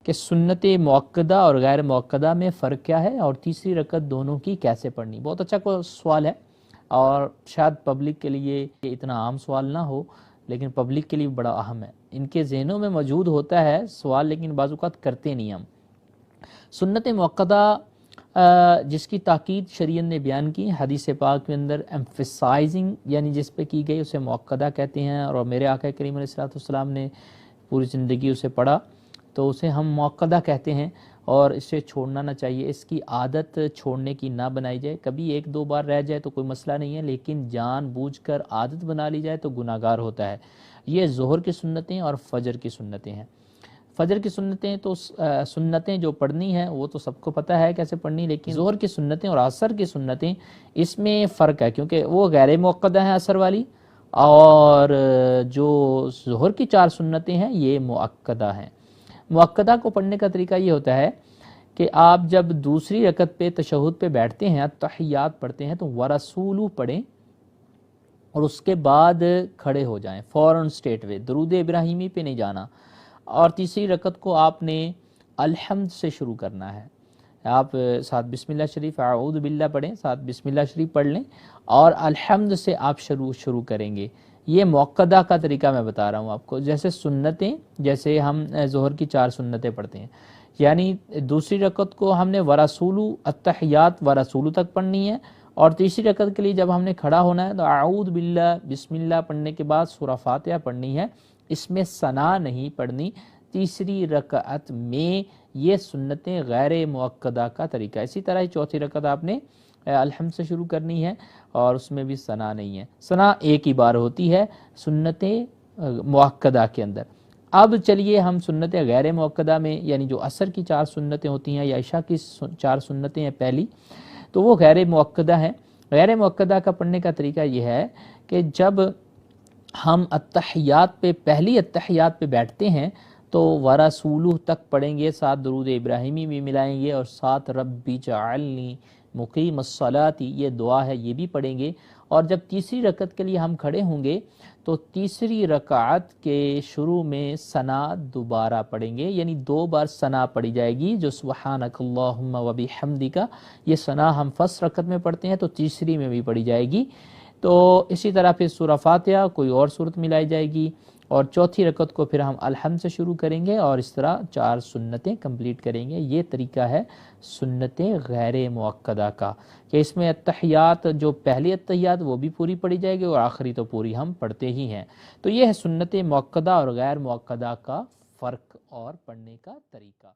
کہ سنت مؤکدہ اور غیر مؤکدہ میں فرق کیا ہے، اور تیسری رکعت دونوں کی کیسے پڑھنی۔ بہت اچھا کوئی سوال ہے، اور شاید پبلک کے لیے یہ اتنا عام سوال نہ ہو، لیکن پبلک کے لیے بڑا اہم ہے۔ ان کے ذہنوں میں موجود ہوتا ہے سوال، لیکن بعض اوقات کرتے نہیں ہم۔ سنت مؤکدہ جس کی تاکید شریعت نے بیان کی حدیث پاک میں اندر، ایمفیسائزنگ یعنی جس پہ کی گئی، اسے مؤکدہ کہتے ہیں، اور میرے آقا کریم علیہ السلام نے پوری زندگی اسے پڑھا تو اسے ہم مؤکدہ کہتے ہیں، اور اسے چھوڑنا نہ چاہیے، اس کی عادت چھوڑنے کی نہ بنائی جائے۔ کبھی ایک دو بار رہ جائے تو کوئی مسئلہ نہیں ہے، لیکن جان بوجھ کر عادت بنا لی جائے تو گناہ گار ہوتا ہے۔ یہ ظہر کی سنتیں اور فجر کی سنتیں ہیں۔ فجر کی سنتیں تو سنتیں جو پڑھنی ہیں وہ تو سب کو پتہ ہے کیسے پڑھنی، لیکن ظہر کی سنتیں اور عصر کی سنتیں، اس میں فرق ہے، کیونکہ وہ غیر مؤکدہ ہیں عصر والی، اور جو ظہر کی 4 سنتیں ہیں یہ مؤکدہ ہیں۔ مؤکدہ کو پڑھنے کا طریقہ یہ ہوتا ہے کہ آپ جب دوسری رکعت پہ تشہد پہ بیٹھتے ہیں، تحیات پڑھتے ہیں، تو ورسولو پڑھیں اور اس کے بعد کھڑے ہو جائیں فوراً اسٹیٹ وے، درود ابراہیمی پہ نہیں جانا۔ اور تیسری رکعت کو آپ نے الحمد سے شروع کرنا ہے۔ آپ ساتھ بسم اللہ شریف اعوذ باللہ پڑھیں، ساتھ بسم اللہ شریف پڑھ لیں، اور الحمد سے آپ شروع کریں گے۔ یہ مؤکدہ کا طریقہ میں بتا رہا ہوں آپ کو۔ جیسے سنتیں، جیسے ہم ظہر کی 4 سنتیں پڑھتے ہیں، یعنی دوسری رکعت کو ہم نے ورسولو التحیات ورسولو تک پڑھنی ہے، اور تیسری رکعت کے لیے جب ہم نے کھڑا ہونا ہے تو اعوذ باللہ بسم اللہ پڑھنے کے بعد سورہ فاتحہ پڑھنی ہے، اس میں ثنا نہیں پڑھنی تیسری رکعت میں۔ یہ سنتیں غیر مؤکدہ کا طریقہ۔ اسی طرح ہی چوتھی رکعت آپ نے الحمد سے شروع کرنی ہے، اور اس میں بھی ثنا نہیں ہے، ثنا ایک ہی بار ہوتی ہے سنتیں مؤکدہ کے اندر۔ اب چلیے ہم سنتیں غیر مؤکدہ میں، یعنی جو عصر کی 4 سنتیں ہوتی ہیں یا عشاء کی 4 سنتیں ہیں پہلی، تو وہ غیر مؤکدہ ہیں۔ غیر مؤکدہ کا پڑھنے کا طریقہ یہ ہے کہ جب ہم التحیات پہ، پہلی التحیات پہ بیٹھتے ہیں تو ورسولہ تک پڑھیں گے، ساتھ درود ابراہیمی بھی ملائیں گے، اور ساتھ ربی جعلنی مقیم الصلاۃ، یہ دعا ہے، یہ بھی پڑھیں گے۔ اور جب تیسری رکعت کے لیے ہم کھڑے ہوں گے تو تیسری رکعت کے شروع میں ثنا دوبارہ پڑھیں گے، یعنی 2 بار ثنا پڑھی جائے گی، جو سبحانک اللہم و بحمدک، یہ ثنا ہم فرسٹ رکعت میں پڑھتے ہیں تو تیسری میں بھی پڑھی جائے گی۔ تو اسی طرح پھر سورہ فاتحہ کوئی اور صورت ملائی جائے گی، اور چوتھی رکعت کو پھر ہم الحمد سے شروع کریں گے، اور اس طرح 4 سنتیں کمپلیٹ کریں گے۔ یہ طریقہ ہے سنتیں غیر مؤکدہ کا، کہ اس میں التحیات، جو پہلی التحیات وہ بھی پوری پڑھی جائے گی، اور آخری تو پوری ہم پڑھتے ہی ہیں۔ تو یہ ہے سنت مؤکدہ اور غیر مؤکدہ کا فرق اور پڑھنے کا طریقہ۔